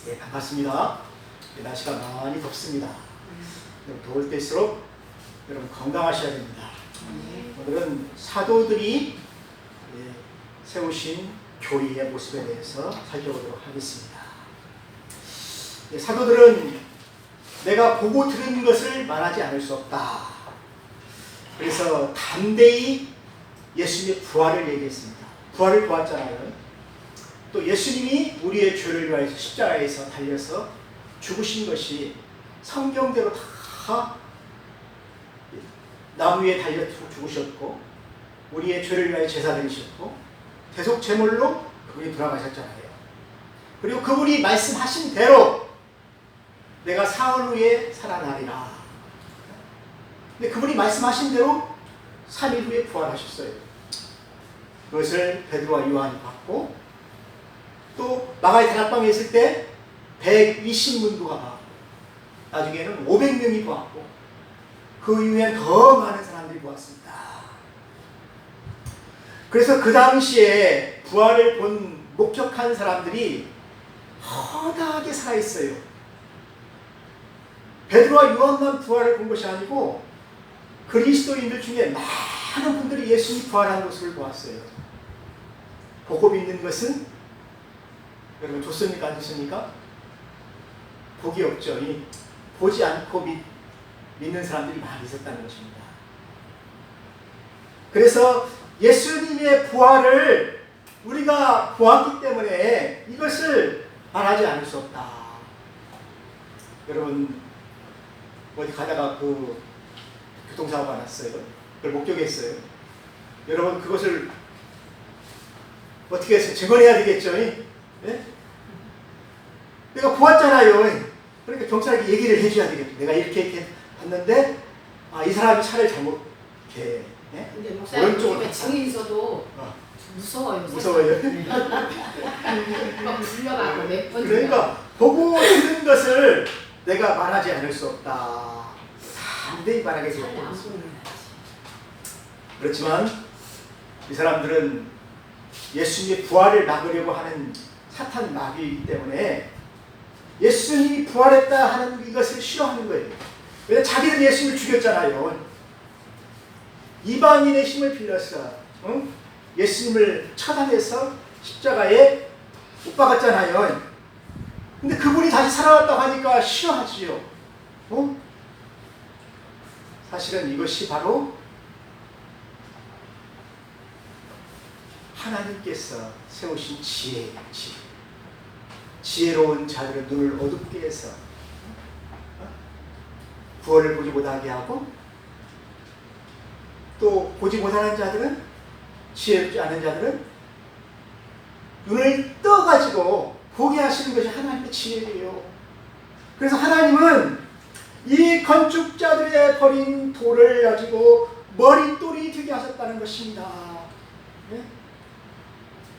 예, 반갑습니다. 날씨가 많이 덥습니다. 더울 때일수록 여러분 건강하셔야 됩니다. 오늘은 사도들이 세우신 교회의 모습에 대해서 살펴보도록 하겠습니다. 사도들은 내가 보고 들은 것을 말하지 않을 수 없다. 그래서 담대히 예수님의 부활을 얘기했습니다. 부활을 보았잖아요. 또 예수님이 우리의 죄를 위하여 십자가에서 달려서 죽으신 것이 성경대로 다 나무 위에 달려 죽으셨고, 우리의 죄를 위하여 제사 드리셨고, 대속 제물로 그분이 돌아가셨잖아요. 그리고 그분이 말씀하신 대로 내가 사흘 후에 살아나리라. 근데 그분이 말씀하신 대로 3일 후에 부활하셨어요. 그것을 베드로와 요한이 봤고, 또 마가의 다락방에 있을 때 120문도가 봤고, 나중에는 500명이 보았고, 그 이후엔 더 많은 사람들이 보았습니다. 그래서 그 당시에 부활을 본 목격한 사람들이 허다하게 살아있어요. 베드로와 요한만 부활을 본 것이 아니고 그리스도인들 중에 많은 분들이 예수님이 부활한 것을 보았어요. 보고 믿는 것은 여러분 좋습니까? 안 좋습니까? 복이 없죠. 보지 않고 믿는 사람들이 많이 있었다는 것입니다. 그래서 예수님의 부활을 우리가 보았기 때문에 이것을 말하지 않을 수 없다. 여러분 어디 가다가 그 교통사고가 났어요. 그걸 목격했어요. 여러분 그것을 어떻게 해서 증언해야 되겠죠? 네? 내가 보았잖아요. 그러니까 경찰에게 얘기를 해줘야 되겠죠. 내가 이렇게 봤는데 이 사람이 차를 잘못 이렇게 근데 목사님 오른쪽으로 증인서도 무서워요. 무서워요. 막 불려가고 몇 번. 그러니까 보고 들은 것을 내가 말하지 않을 수 없다. 담대히 말하게 되었다. 그렇지만 이 사람들은 예수님의 부활을 막으려고 하는 사탄 마귀이기 때문에 예수님이 부활했다 하는 이것을 싫어하는 거예요. 왜냐하면 자기는 예수님을 죽였잖아요. 이방인의 힘을 빌려서 예수님을 처단해서 십자가에 못 박았잖아요. 근데 그분이 다시 살아났다고 하니까 싫어하지요. 사실은 이것이 바로 하나님께서 세우신 지혜예요. 지혜로운 자들의 눈을 어둡게 해서 구원을 보지 못하게 하고, 또 보지 못하는 자들은, 지혜롭지 않은 자들은 눈을 떠가지고 보게 하시는 것이 하나님의 지혜예요. 그래서 하나님은 이 건축자들의 버린 돌을 가지고 머릿돌이 되게 하셨다는 것입니다.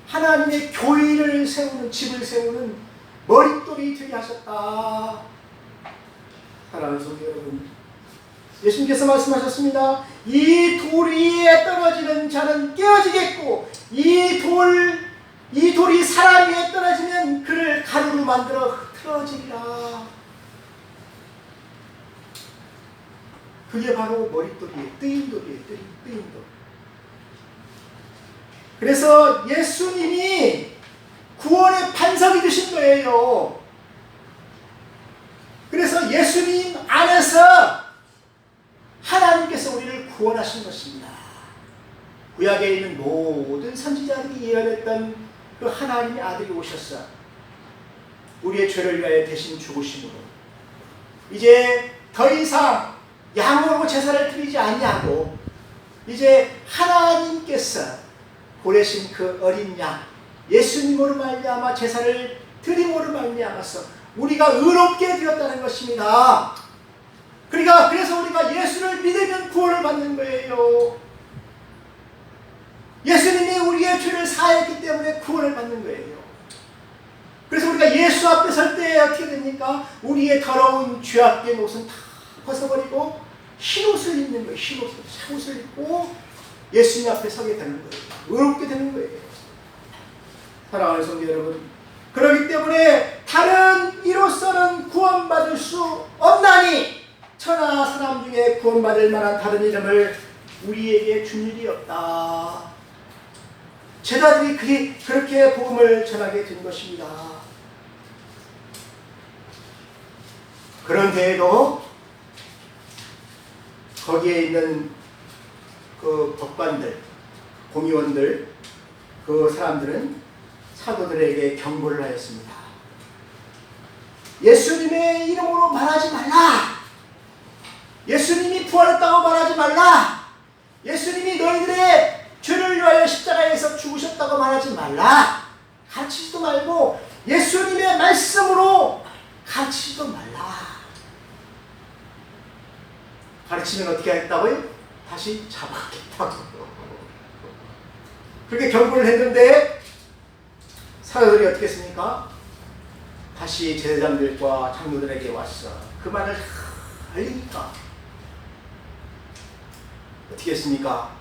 하나님의 교회를 세우는, 집을 세우는 머릿돌이 되게 하셨다. 사랑하는 성도 여러분, 예수님께서 말씀하셨습니다. 이 돌 위에 떨어지는 자는 깨어지겠고, 이 돌이 사람 위에 떨어지면 그를 가루로 만들어 흩어지리라. 그게 바로 머릿돌이에요. 뜨인 돌이에요. 뜨인 돌. 그래서 예수님이 구원의 반석이 되신 거예요. 그래서 예수님 안에서 하나님께서 우리를 구원하신 것입니다. 구약에 있는 모든 선지자들이 예언했던 그 하나님의 아들이 오셔서 우리의 죄를 위하여 대신 죽으심으로 이제 더 이상 양으로 제사를 드리지 아니하고 이제 하나님께서 보내신 그 어린 양 예수님으로 말미암아 제사를 드림으로 말미암아서 우리가 의롭게 되었다는 것입니다. 그래서 우리가 예수를 믿으면 구원을 받는 거예요. 예수님이 우리의 죄를 사했기 때문에 구원을 받는 거예요. 그래서 우리가 예수 앞에 설 때 어떻게 됩니까? 우리의 더러운 죄악된 옷은 다 벗어버리고 흰 옷을 입는 거예요. 흰 옷을 입고 예수님 앞에 서게 되는 거예요. 의롭게 되는 거예요. 사랑하는 성도 여러분, 그렇기 때문에 다른 부름받을 만한 다른 이름을 우리에게 준 일이 없다. 제자들이 그렇게 복음을 전하게 된 것입니다. 그런데에도 거기에 있는 그 법관들, 공의원들, 그 사람들은 사도들에게 경고를 하였습니다. 예수님의 이름으로 말하지 말라. 예수님이 부활했다고 말하지 말라. 예수님이 너희들의 죄를 위하여 십자가에서 죽으셨다고 말하지 말라. 가르치지도 말고 예수님의 말씀으로 가르치지도 말라. 가르치면 어떻게 했다고요? 다시 잡았겠다고. 그렇게 경고를 했는데 사도들이 어떻게 했습니까? 다시 제사장들과 장로들에게 와서 그 말을 알리니까 어떻게 했습니까?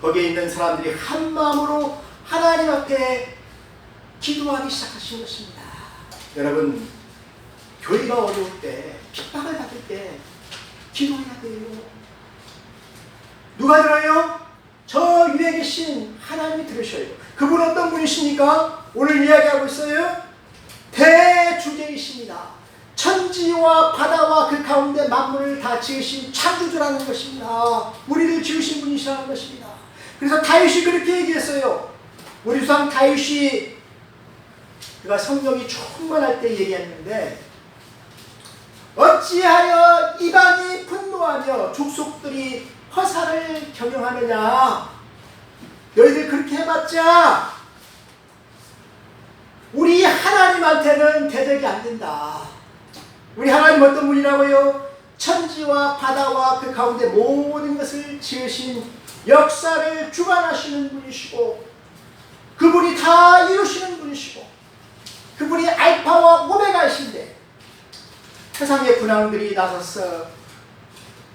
거기에 있는 사람들이 한 마음으로 하나님 앞에 기도하기 시작하신 것입니다. 여러분, 교회가 어려울 때, 핍박을 받을 때 기도해야 돼요. 누가 들어요? 저 위에 계신 하나님이 들으셔요. 그분 어떤 분이십니까? 오늘 이야기하고 있어요. 대주제이십니다. 천지와 바다와 그 가운데 만물을 다 지으신 창조주라는 것입니다. 우리를 지으신 분이시라는 것입니다. 그래서 다윗이 그렇게 얘기했어요. 우리 조상 다윗이 그가 성령이 충만할 때 얘기했는데, 어찌하여 이방이 분노하며 족속들이 허사를 경영하느냐. 너희들 그렇게 해봤자 우리 하나님한테는 대적이 안 된다. 우리 하나님 어떤 분이라고요? 천지와 바다와 그 가운데 모든 것을 지으신 역사를 주관하시는 분이시고, 그분이 다 이루시는 분이시고, 그분이 알파와 오메가이신데, 세상의 군왕들이 나서서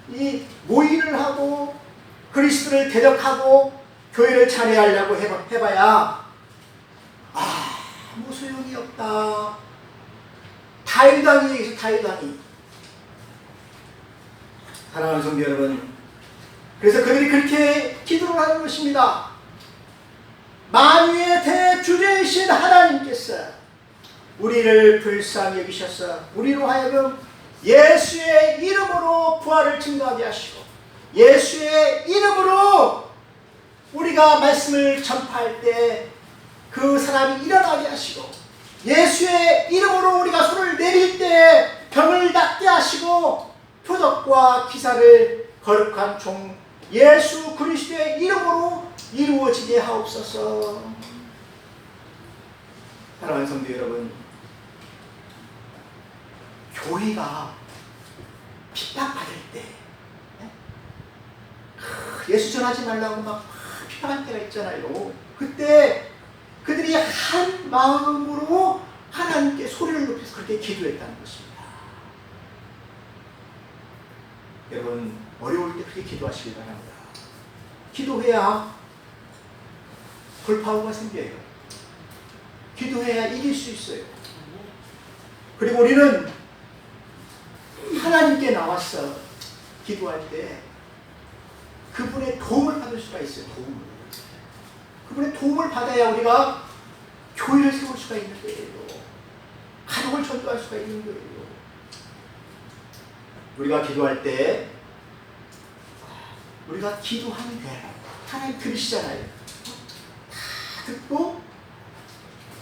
이 모의를 하고 그리스도를 대적하고 교회를 찬양하려고 해봐야 아무 소용이 없다. 다윗왕이 얘기해서 다윗왕이. 사랑하는 성도 여러분, 그래서 그들이 그렇게 기도를 하는 것입니다. 만유의 대주제이신 하나님께서 우리를 불쌍히 여기셔서 우리로 하여금 예수의 이름으로 부활을 증거하게 하시고, 예수의 이름으로 우리가 말씀을 전파할 때 그 사람이 일어나게 하시고, 예수의 이름으로 우리가 손을 내릴 때 병을 낫게 하시고, 표적과 기사를 거룩한 종 예수 그리스도의 이름으로 이루어지게 하옵소서. 사랑하는 성도 여러분, 교회가 핍박받을 때, 예수 전하지 말라고 막 핍박할 때가 있잖아요. 그때 그들이 한 마음으로 하나님께 소리를 높여서 그렇게 기도했다는 것입니다. 여러분, 어려울 때 그렇게 기도하시기 바랍니다. 기도해야 돌파구가 생겨요. 기도해야 이길 수 있어요. 그리고 우리는 하나님께 나와서 기도할 때 그분의 도움을 받을 수가 있어요. 도움을. 그분의 도움을 받아야 우리가 교회를 세울 수가 있는 거예요. 가족을 전도할 수가 있는 거예요. 우리가 기도할 때 우리가 기도하는 대로 하나님 들으시잖아요. 다 듣고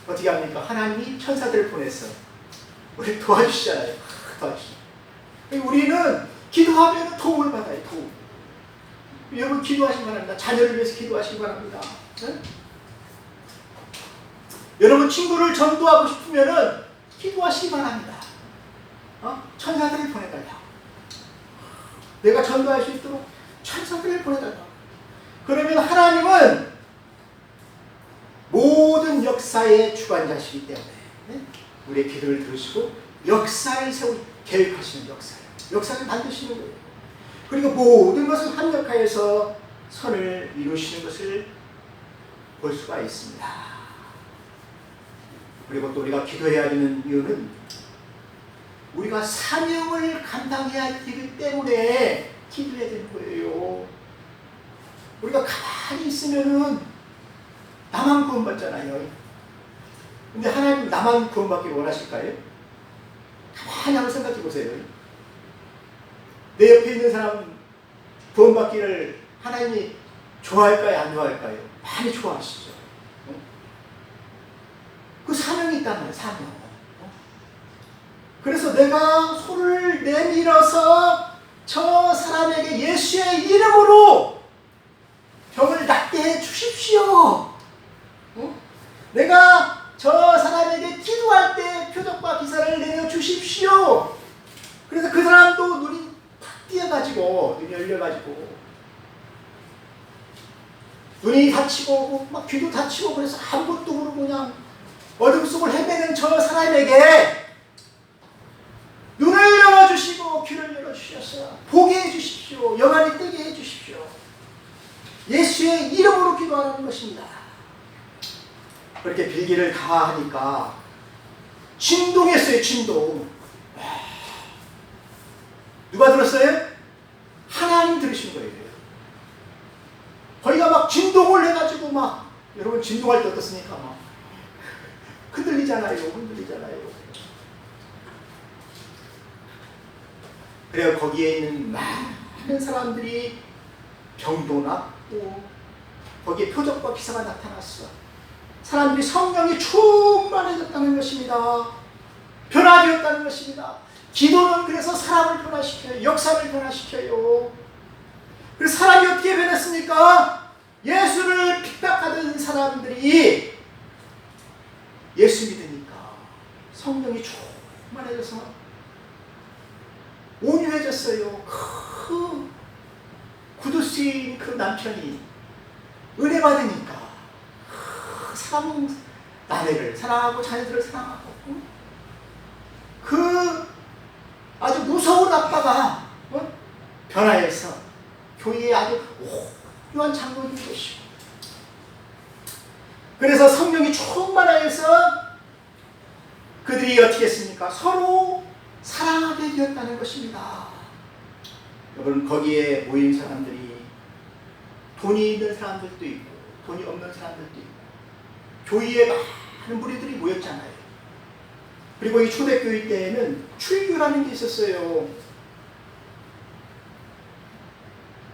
어떻게 합니까? 하나님이 천사들을 보내서 우리를 도와주시잖아요. 도와주시죠. 우리는 기도하면 도움을 받아요. 도움. 여러분 기도하시기 바랍니다. 자녀를 위해서 기도하시기 바랍니다. 네? 여러분 친구를 전도하고 싶으면 기도하시기 바랍니다. 천사들을 보내달라. 내가 전도할 수 있도록 천사들을 보내달라. 그러면 하나님은 모든 역사의 주관자시기 때문에 우리의 기도를 들으시고 역사를 세우고 계획하시는 역사를 만드시는 거예요. 그리고 모든 것을 합력하여서 선을 이루시는 것을 볼 수가 있습니다. 그리고 또 우리가 기도해야 하는 이유는 우리가 사명을 감당해야 되기 때문에 기도해야 되는 거예요. 우리가 가만히 있으면은 나만 구원받잖아요. 근데 하나님 나만 구원받기 원하실까요? 가만히 한번 생각해 보세요. 내 옆에 있는 사람 구원받기를 하나님이 좋아할까요? 안 좋아할까요? 많이 좋아하시죠. 그 사명이 있단 말이에요. 사명. 그래서 내가 손을 내밀어서 저 사람에게 예수의 이름으로 병을 낫게 해 주십시오. 내가 저 사람에게 기도할 때 표적과 기사를 내려 주십시오. 그래서 그 사람도 눈이 탁 띄어가지고, 눈이 열려가지고, 눈이 다치고 막 귀도 다치고 그래서 아무것도 모르고 그냥 어둠 속을 헤매는 저 사람에게 눈을 열어주시고 귀를 열어주셔서 보게 해주십시오. 영안이 뜨게 해주십시오. 예수의 이름으로 기도하는 것입니다. 그렇게 빌기를 다 하니까 진동했어요. 진동. 누가 들었어요? 하나님 들으신 거예요. 거기가 막 진동을 해가지고 막, 여러분 진동할 때 어떻습니까? 막 흔들리잖아요. 흔들리잖아요. 그래요. 거기에 있는 많은 사람들이 병도 낫고 거기에 표적과 기사가 나타났어. 사람들이 성령이 충만해졌다는 것입니다. 변화되었다는 것입니다. 기도는 그래서 사람을 변화시켜요. 역사를 변화시켜요. 그래서 사람이 어떻게 변했습니까? 예수를 핍박하던 사람들이 예수 믿으니까 성령이 충만해져서 온유해졌어요. 그 구두스인 그 남편이 은혜 받으니까 아내를 사랑하고 자녀들을 사랑하고 그 아주 무서운 아빠가 변화해서 교회에 아주 오묘한 장로인 것이고, 그래서 성령이 충만하여서 그들이 어떻게 했습니까? 서로 사랑하게 되었다는 것입니다. 여러분, 거기에 모인 사람들이 돈이 있는 사람들도 있고 돈이 없는 사람들도 있고 교회에 많은 무리들이 모였잖아요. 그리고 이 초대교회 때에는 출교라는 게 있었어요.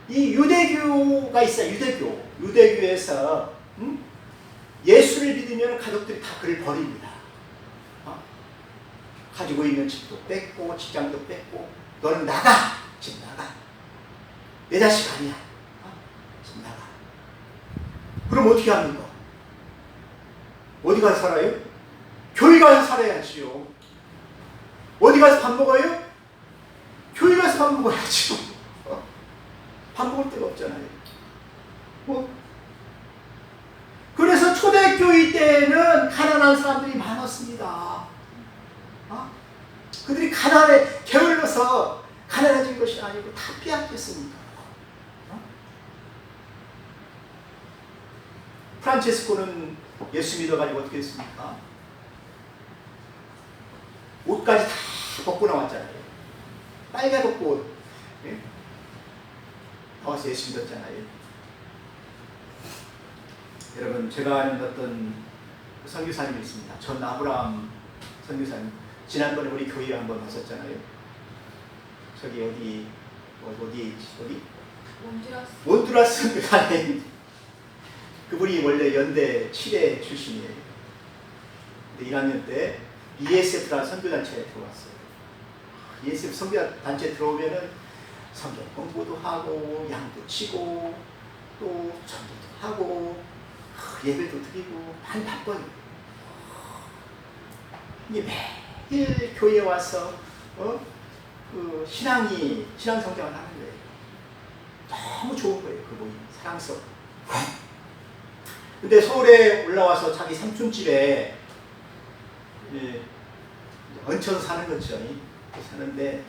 이 유대교가 있어요. 유대교에서 예수를 믿으면 가족들이 다 그를 버립니다. 가지고 있는 집도 뺏고 직장도 뺏고 너는 나가! 집 나가! 내 자식 아니야. 집 나가. 그럼 어떻게 합니까? 어디 가서 살아요? 교회 가서 살아야지요. 어디 가서 밥 먹어요? 교회 가서 밥 먹어야지요. 밥 먹을 데가 없잖아요. 그래서 초대교회 때에는 가난한 사람들이 많았습니다. 그들이 가난에 게을러서 가난해진 것이 아니고 다 빼앗겼으니까. 프란체스코는 예수 믿어가지고 어떻게 했습니까? 옷까지 다 벗고 나왔잖아요. 빨개 벗고 옷. 나와서 예수 믿었잖아요. 여러분, 제가 아는 어떤 선교사님이 있습니다. 전 아브라함 선교사님. 지난번에 우리 교회에 한번 왔었잖아요. 저기 어디? 원두라스 선교사님. 그분이 원래 연대 7회 출신이에요. 근데 1학년 때 ESF라는 선교단체에 들어왔어요. ESF 선교단체에 들어오면은 성경 공부도 하고 양도 치고 또 전도도 하고 예배도 드리고 많이 바빠요. 이게 매일 교회에 와서 그 신앙 성장을 하는 거예요. 너무 좋은 거예요. 그분이 사랑스럽고. 근데 서울에 올라와서 자기 삼촌집에 얹혀서 사는 거죠. 사는데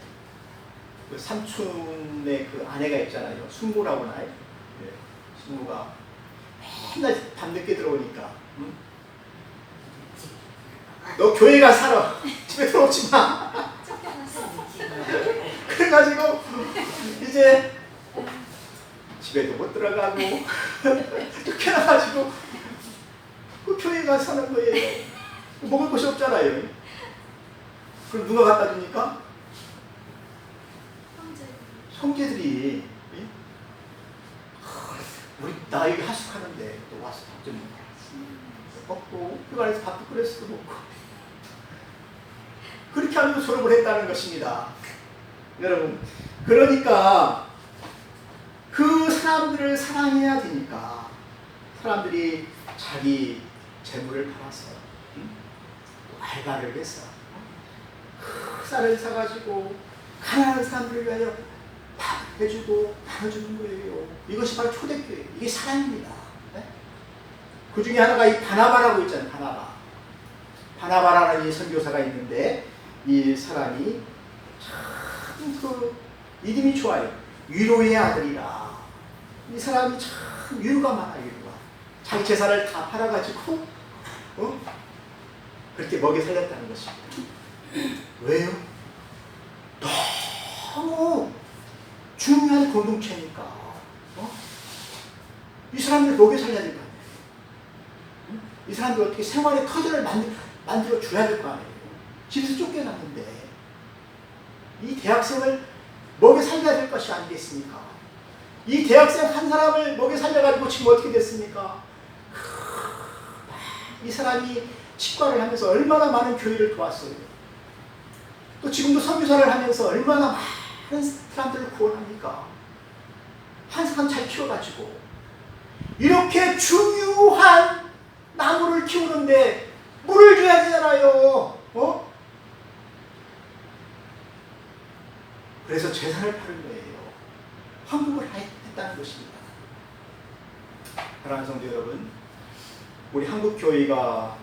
그 삼촌의 그 아내가 있잖아요. 숙모라고 나요. 숙모가 맨날 밤늦게 들어오니까 너 교회 가 살아. 집에 들어오지 마. 그래가지고 이제 집에도 못 들어가고 쫓겨나가지고 그 교회 가서 사는 거예요. 먹을 것이 없잖아요. 그럼 누가 갖다 주니까? 형제들이. 예? 우리 나 여기 하숙하는데 또 와서 밥 좀 먹고 휴가에서 밥도 끓여 수도 먹고 그렇게 하면서 졸업을 했다는 것입니다. 여러분, 그러니까 그 사람들을 사랑해야 되니까 사람들이 자기 재물을 팔아서 또 알바를 해서 그 쌀을 사가지고 가난한 사람들을 위하여 밥 해주고 나눠주는 거예요. 이것이 바로 초대교회, 이게 사랑입니다. 네? 그 중에 하나가 이 바나바라고 있잖아요. 바나바라는 이 선교사가 있는데 이 사람이 참 그 믿음이 좋아요. 위로의 아들이라. 이 사람이 참 위로가 많아요. 위로가. 자기 재산을 다 팔아가지고 그렇게 먹여 살렸다는 것입니다. 왜요? 너무 중요한 공동체니까. 이 사람들 먹여 살려야 될 거 아니에요. 이 사람들 어떻게 생활의 터전을 만들어 줘야 될 거 아니에요. 집에서 쫓겨났는데 이 대학생을 먹여 살려야 될 것이 아니겠습니까? 이 대학생 한 사람을 먹여 살려가지고 지금 어떻게 됐습니까? 이 사람이 치과를 하면서 얼마나 많은 교회를 도왔어요. 또 지금도 선교사를 하면서 얼마나 많은 사람들을 구원합니까? 한 사람 잘 키워가지고 이렇게 중요한 나무를 키우는데 물을 줘야 되잖아요. 그래서 재산을 파는 거예요. 헌금을 했다는 것입니다. 사랑하는 성도 여러분, 우리 한국 교회가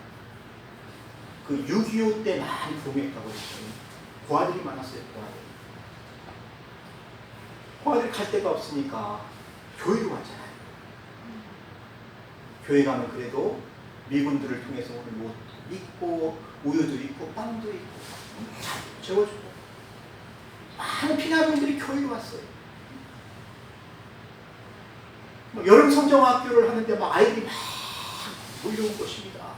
그 6.25 때 많이 부흥했다고 했어요. 고아들이 많았어요. 고아들이 갈 데가 없으니까 교회로 왔잖아요. 교회 가면 그래도 미군들을 통해서 오늘 옷도 있고 우유도 있고 빵도 있고 잘 재워주고 많은 피난민들이 교회로 왔어요. 여름 성정학교를 하는데 막 아이들이 막 몰려온 것입니다.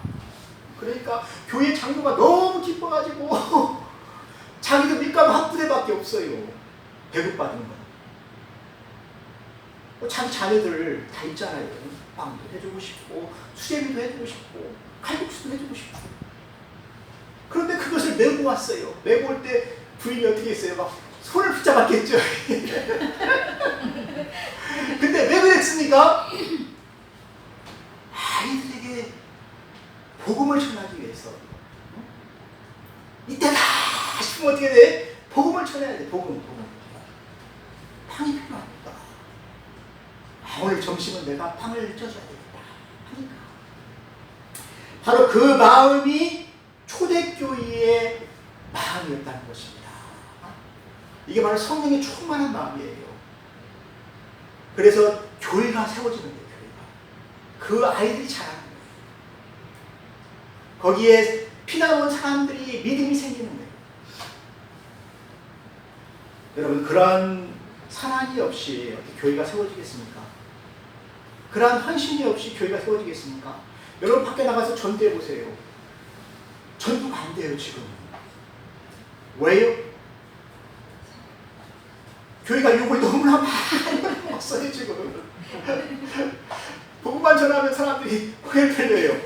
그러니까 교회 장로가 너무 기뻐가지고 자기도 밑감 한 부대밖에 없어요. 배급받은 거. 자기 자녀들 다 있잖아요. 빵도 해주고 싶고 수제비도 해주고 싶고 칼국수도 해주고 싶고. 그런데 그것을 메고 왔어요. 메고 올 때 부인이 어떻게 했어요? 막 손을 붙잡았겠죠. 근데 왜 그랬습니까? 아이들에게 복음을 전하기 위해서. 이때다 싶으면 어떻게 돼? 복음을 전해야 돼. 복음. 빵이 필요합니다. 오늘 점심은 내가 빵을 쪄줘야 되겠다 하니까. 바로 그 마음이 초대교회의 마음이었다는 것입니다. 이게 바로 성령의 충만한 마음이에요. 그래서 교회가 세워지는 거예요. 교회가. 그 아이들이 자라는 거예요. 거기에 피난 온 사람들이 믿음이 생기는 거예요. 여러분, 그러한 사랑이 없이 어떻게 교회가 세워지겠습니까? 그러한 헌신이 없이 교회가 세워지겠습니까? 여러분 밖에 나가서 전도해 보세요. 전도가 안 돼요 지금. 왜요? 교회가 욕을 너무나 많이 먹어요 지금. 복음만 전하면 사람들이 후회를 들려요.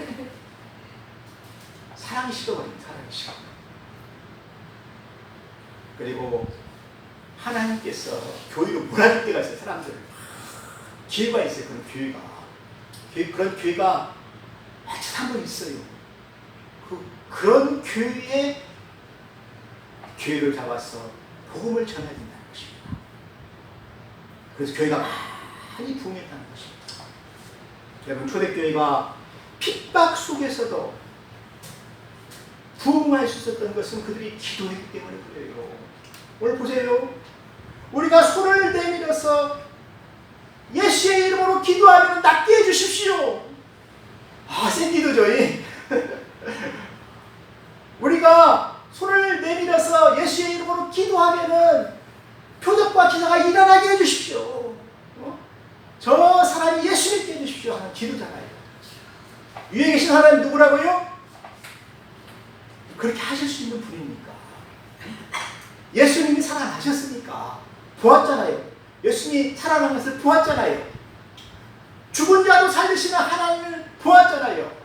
사랑이 식어버립니다. 사랑이 식어. 그리고 하나님께서 교회로 몰아줄 때가 있어요. 사람들 기회가 있어요. 그런 교회가. 그런 교회가 아주 한번 있어요. 그런 교회에 교회를 잡아서 복음을 전해야 된다는 것입니다. 그래서 교회가 많이 부흥했다는 것입니다. 여러분, 초대교회가 핍박 속에서도 부흥할 수 있었던 것은 그들이 기도했기 때문에 그래요. 오늘 보세요. 우리가 손을 내밀어서 예수의 이름으로 기도하면 낫게 해주십시오. 센 기도죠. 우리가 손을 내밀어서 예수의 이름으로 기도하면은 표적과 기사가 일어나게 해주십시오. 주십시오 하는 기도잖아요. 위에 계신 하나님 누구라고요? 그렇게 하실 수 있는 분입니까? 예수님이 살아나셨으니까 보았잖아요. 예수님이 살아난 것을 보았잖아요. 죽은 자도 살리시는 하나님을 보았잖아요.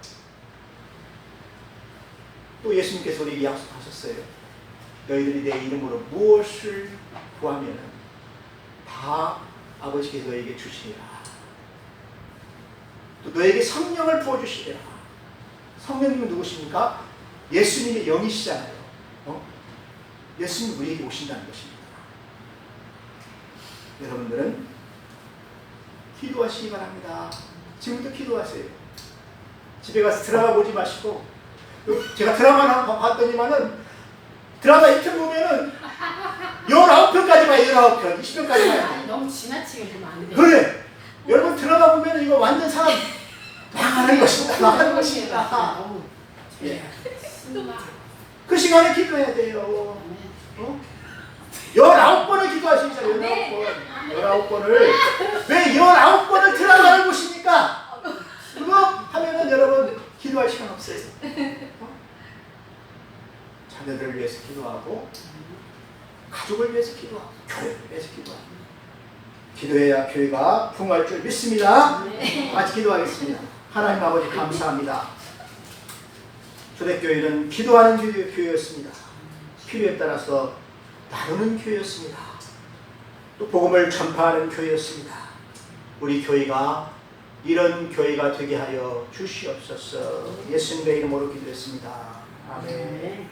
또 예수님께서 우리에게 약속하셨어요. 너희들이 내 이름으로 무엇을 구하면 다 아버지께서 너에게 주시리라. 또 너에게 성령을 부어주시리라. 성령님은 누구십니까? 예수님의 영이시잖아요. 예수님이 우리에게 오신다는 것입니다. 여러분들은 기도하시기 바랍니다. 지금부터 기도하세요. 집에 가서 드라마 보지 마시고, 제가 드라마 봤더니만은 드라마 1편 보면은 19편까지 봐요. 19편, 20편까지 봐요. 너무 지나치게 보면 안 돼. 그래. 여러분 드라마 보면 이거 완전 사람 망하는 것이다. 망하는 것이다. 너무 예. 신나. 그 시간에 기도해야 돼요. 19번을 기도하시잖아요. 19번. 19번을. 왜 19번을 드라마를 보십니까? 그거 하면은 여러분 기도할 시간 없어요. 자녀들을 위해서 기도하고, 가족을 위해서 기도하고, 교회를 위해서 기도하고. 기도해야 교회가 부흥할 줄 믿습니다. 같이 기도하겠습니다. 하나님 아버지 감사합니다. 초대교회는 기도하는 교회였습니다. 필요에 따라서 나누는 교회였습니다. 또 복음을 전파하는 교회였습니다. 우리 교회가 이런 교회가 되게 하여 주시옵소서. 예수님의 이름으로 기도했습니다. 아멘.